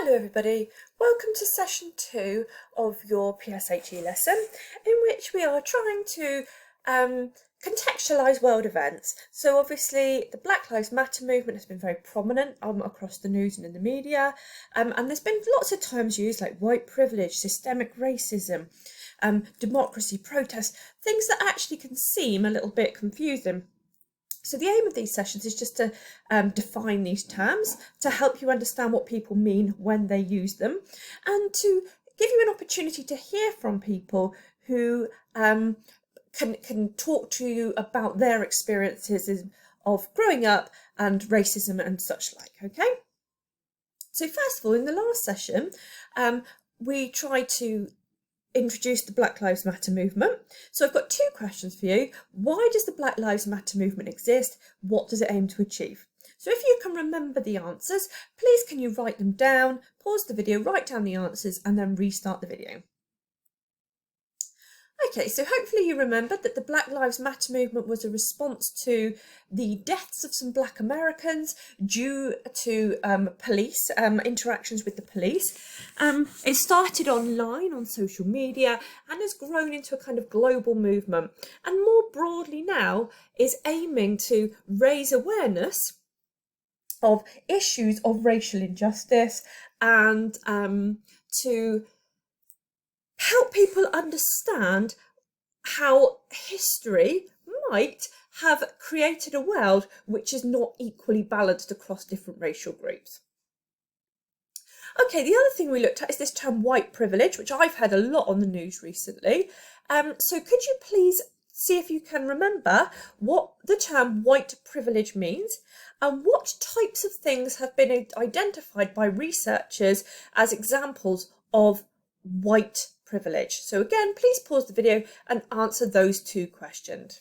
Hello everybody, welcome to session 2 of your PSHE lesson, in which we are trying to contextualise world events. So obviously the Black Lives Matter movement has been very prominent across the news and in the media, and there's been lots of terms used like white privilege, systemic racism, democracy, protest, things that actually can seem a little bit confusing. So the aim of these sessions is just to define these terms, to help you understand what people mean when they use them, and to give you an opportunity to hear from people who can talk to you about their experiences of growing up and racism and such like, okay? So first of all, in the last session, we tried to introduce the Black Lives Matter movement. So I've got two questions for you. Why does the Black Lives Matter movement exist? What does it aim to achieve? So if you can remember the answers, please can you write them down, pause the video, write down the answers, and then restart the video. Okay, so hopefully you remembered that the Black Lives Matter movement was a response to the deaths of some Black Americans due to police interactions with the police. It started online on social media and has grown into a kind of global movement, and more broadly now is aiming to raise awareness of issues of racial injustice and to help people understand how history might have created a world which is not equally balanced across different racial groups. Okay, the other thing we looked at is this term white privilege, which I've heard a lot on the news recently. So could you please see if you can remember what the term white privilege means and what types of things have been identified by researchers as examples of white privilege. So again, please pause the video and answer those two questions.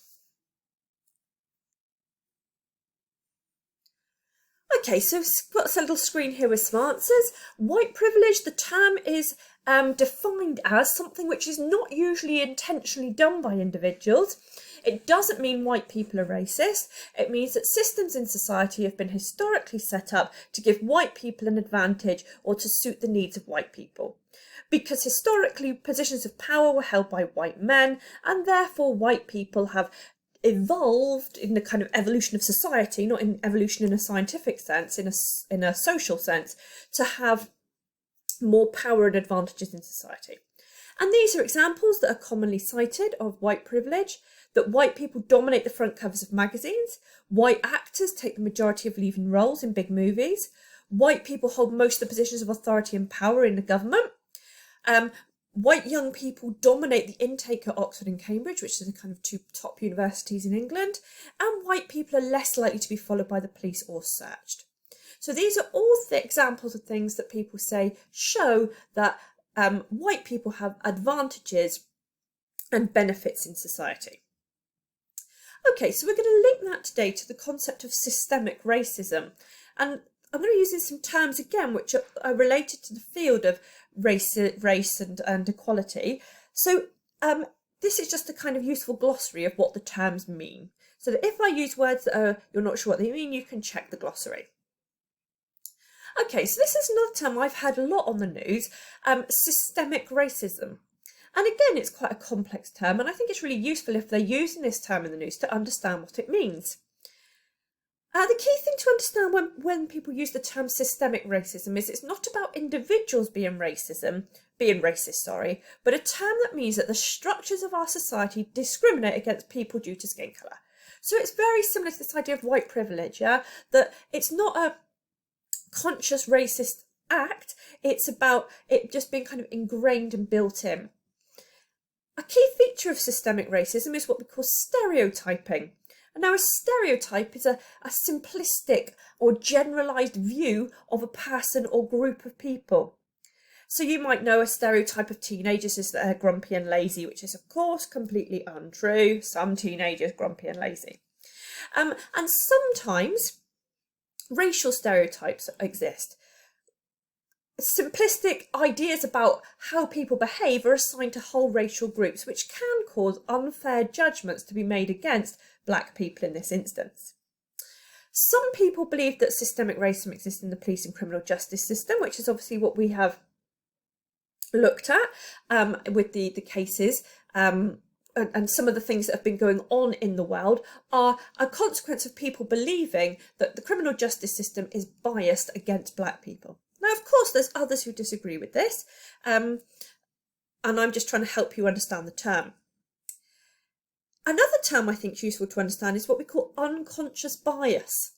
Okay, so got a little screen here with some answers. White privilege, the term is defined as something which is not usually intentionally done by individuals. It doesn't mean white people are racist. It means that systems in society have been historically set up to give white people an advantage or to suit the needs of white people. Because historically positions of power were held by white men, and therefore white people have evolved in the kind of evolution of society, not in evolution in a scientific sense, in a social sense, to have more power and advantages in society. And these are examples that are commonly cited of white privilege: that white people dominate the front covers of magazines, white actors take the majority of leading roles in big movies, white people hold most of the positions of authority and power in the government, white young people dominate the intake at Oxford and Cambridge, which are the kind of two top universities in England, and white people are less likely to be followed by the police or searched. So these are all examples of things that people say show that white people have advantages and benefits in society. Okay, so we're going to link that today to the concept of systemic racism, and I'm going to be using some terms again which are related to the field of race and equality. So this is just a kind of useful glossary of what the terms mean, so that if I use words that you're not sure what they mean, you can check the glossary. Okay, so this is another term I've had a lot on the news, systemic racism. And again, it's quite a complex term, and I think it's really useful if they're using this term in the news to understand what it means. The key thing to understand when people use the term systemic racism is it's not about individuals being racist, but a term that means that the structures of our society discriminate against people due to skin colour. So it's very similar to this idea of white privilege, yeah? That it's not a conscious racist act, it's about it just being kind of ingrained and built in. A key feature of systemic racism is what we call stereotyping. And now a stereotype is a simplistic or generalised view of a person or group of people. So you might know a stereotype of teenagers is that they're grumpy and lazy, which is of course completely untrue. Some teenagers grumpy and lazy. And sometimes racial stereotypes exist. Simplistic ideas about how people behave are assigned to whole racial groups, which can cause unfair judgments to be made against Black people in this instance. Some people believe that systemic racism exists in the police and criminal justice system, which is obviously what we have looked at with the cases. And some of the things that have been going on in the world are a consequence of people believing that the criminal justice system is biased against black people. Now, of course, there's others who disagree with this, and I'm just trying to help you understand the term. Another term I think is useful to understand is what we call unconscious bias.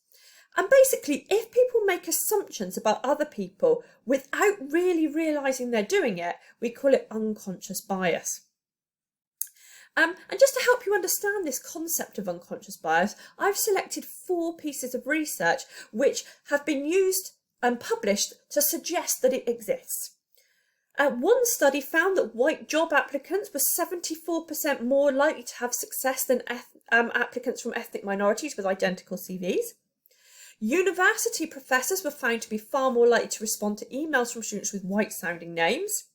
And basically, if people make assumptions about other people without really realising they're doing it, we call it unconscious bias. And just to help you understand this concept of unconscious bias, I've selected 4 pieces of research which have been used and published to suggest that it exists. One study found that white job applicants were 74% more likely to have success than applicants from ethnic minorities with identical CVs. University professors were found to be far more likely to respond to emails from students with white-sounding names.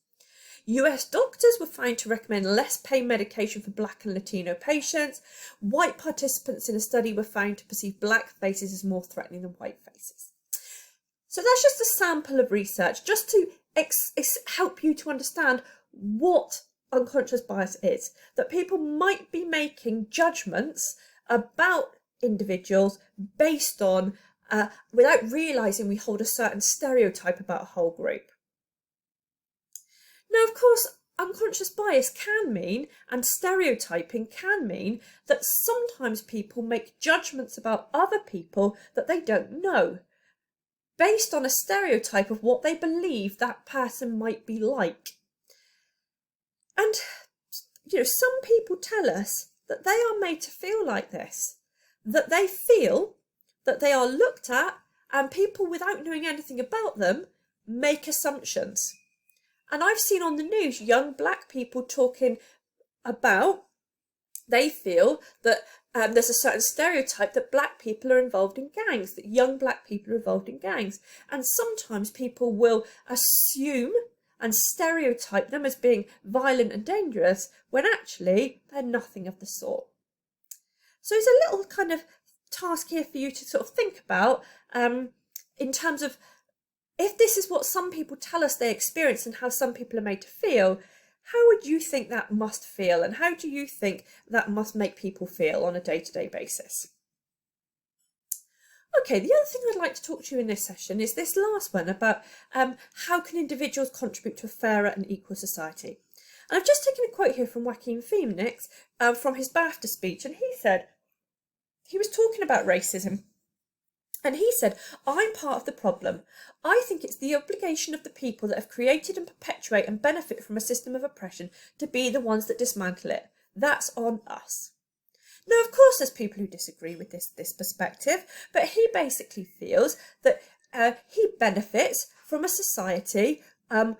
US doctors were found to recommend less pain medication for black and Latino patients. White participants in a study were found to perceive black faces as more threatening than white faces. So that's just a sample of research, just to help you to understand what unconscious bias is, that people might be making judgments about individuals based on, without realising we hold a certain stereotype about a whole group. Now, of course, unconscious bias can mean, and stereotyping can mean, that sometimes people make judgments about other people that they don't know, based on a stereotype of what they believe that person might be like. And, some people tell us that they are made to feel like this, that they feel that they are looked at and people, without knowing anything about them, make assumptions. And I've seen on the news young black people talking about, they feel that there's a certain stereotype that black people are involved in gangs, that young black people are involved in gangs. And sometimes people will assume and stereotype them as being violent and dangerous when actually they're nothing of the sort. So it's a little kind of task here for you to sort of think about in terms of, if this is what some people tell us they experience and how some people are made to feel, how would you think that must feel, and how do you think that must make people feel on a day-to-day basis? Okay, the other thing I'd like to talk to you in this session is this last one about how can individuals contribute to a fairer and equal society. And I've just taken a quote here from Joaquin Phoenix from his BAFTA speech, and he said, he was talking about racism. And he said, I'm part of the problem. I think it's the obligation of the people that have created and perpetuate and benefit from a system of oppression to be the ones that dismantle it. That's on us. Now, of course, there's people who disagree with this perspective, but he basically feels that he benefits from a society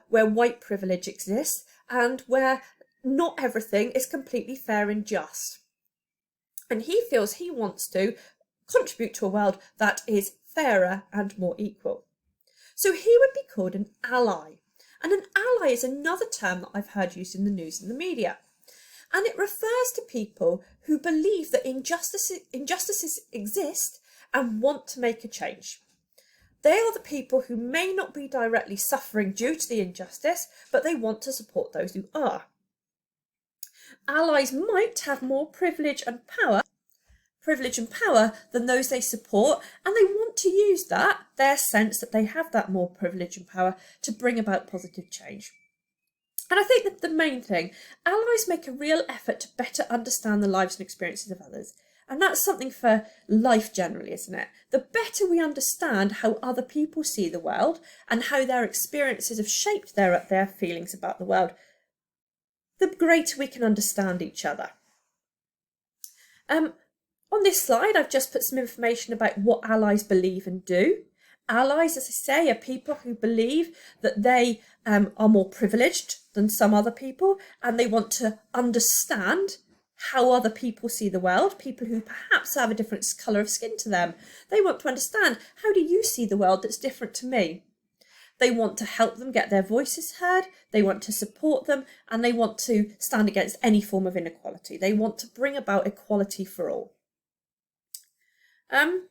where white privilege exists and where not everything is completely fair and just. And he feels he wants to contribute to a world that is fairer and more equal. So he would be called an ally. And an ally is another term that I've heard used in the news and the media. And it refers to people who believe that injustices exist and want to make a change. They are the people who may not be directly suffering due to the injustice, but they want to support those who are. Allies might have more privilege and power than those they support, and they want to use that, their sense that they have that more privilege and power, to bring about positive change. And I think that the main thing, allies make a real effort to better understand the lives and experiences of others. And that's something for life generally, isn't it? The better we understand how other people see the world and how their experiences have shaped their feelings about the world, the greater we can understand each other. On this slide, I've just put some information about what allies believe and do. Allies, as I say, are people who believe that they are more privileged than some other people, and they want to understand how other people see the world, people who perhaps have a different colour of skin to them. They want to understand, how do you see the world that's different to me? They want to help them get their voices heard, they want to support them, and they want to stand against any form of inequality. They want to bring about equality for all. And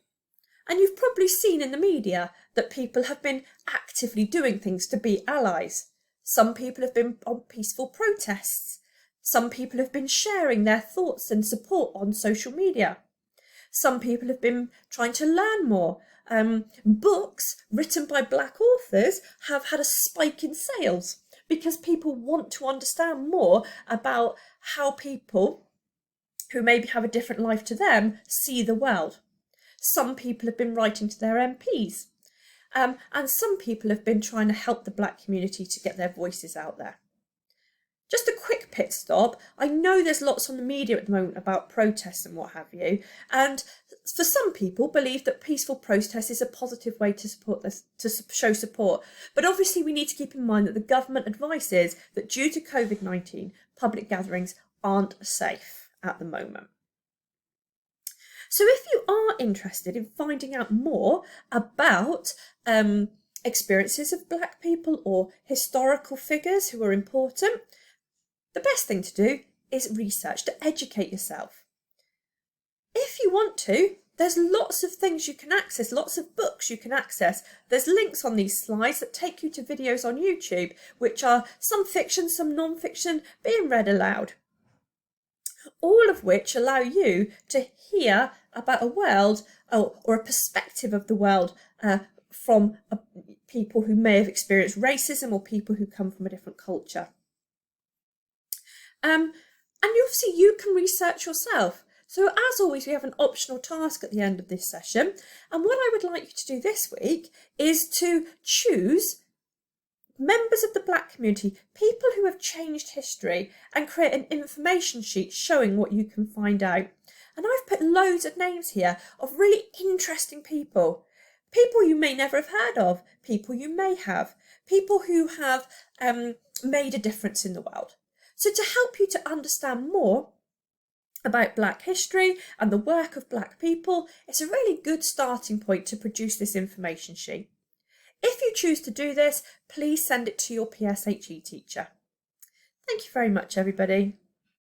And you've probably seen in the media that people have been actively doing things to be allies. Some people have been on peaceful protests. Some people have been sharing their thoughts and support on social media. Some people have been trying to learn more. Books written by Black authors have had a spike in sales because people want to understand more about how people who maybe have a different life to them see the world. Some people have been writing to their MPs, and some people have been trying to help the Black community to get their voices out there. Just a quick pit stop. I know there's lots on the media at the moment about protests and what have you, and for some people believe that peaceful protest is a positive way to support this, to show support. But obviously we need to keep in mind that the government advises that due to COVID-19, public gatherings aren't safe at the moment. So if you are interested in finding out more about experiences of Black people or historical figures who are important, the best thing to do is research, to educate yourself. If you want to, there's lots of things you can access, lots of books you can access. There's links on these slides that take you to videos on YouTube, which are some fiction, some non-fiction, being read aloud. All of which allow you to hear about a world or a perspective of the world from people who may have experienced racism or people who come from a different culture. And obviously you can research yourself. So as always, we have an optional task at the end of this session. And what I would like you to do this week is to choose members of the Black community, people who have changed history, and create an information sheet showing what you can find out. And I've put loads of names here of really interesting people. People you may never have heard of, people you may have, people who have made a difference in the world. So to help you to understand more about Black history and the work of Black people, it's a really good starting point to produce this information sheet. If you choose to do this, please send it to your PSHE teacher. Thank you very much, everybody.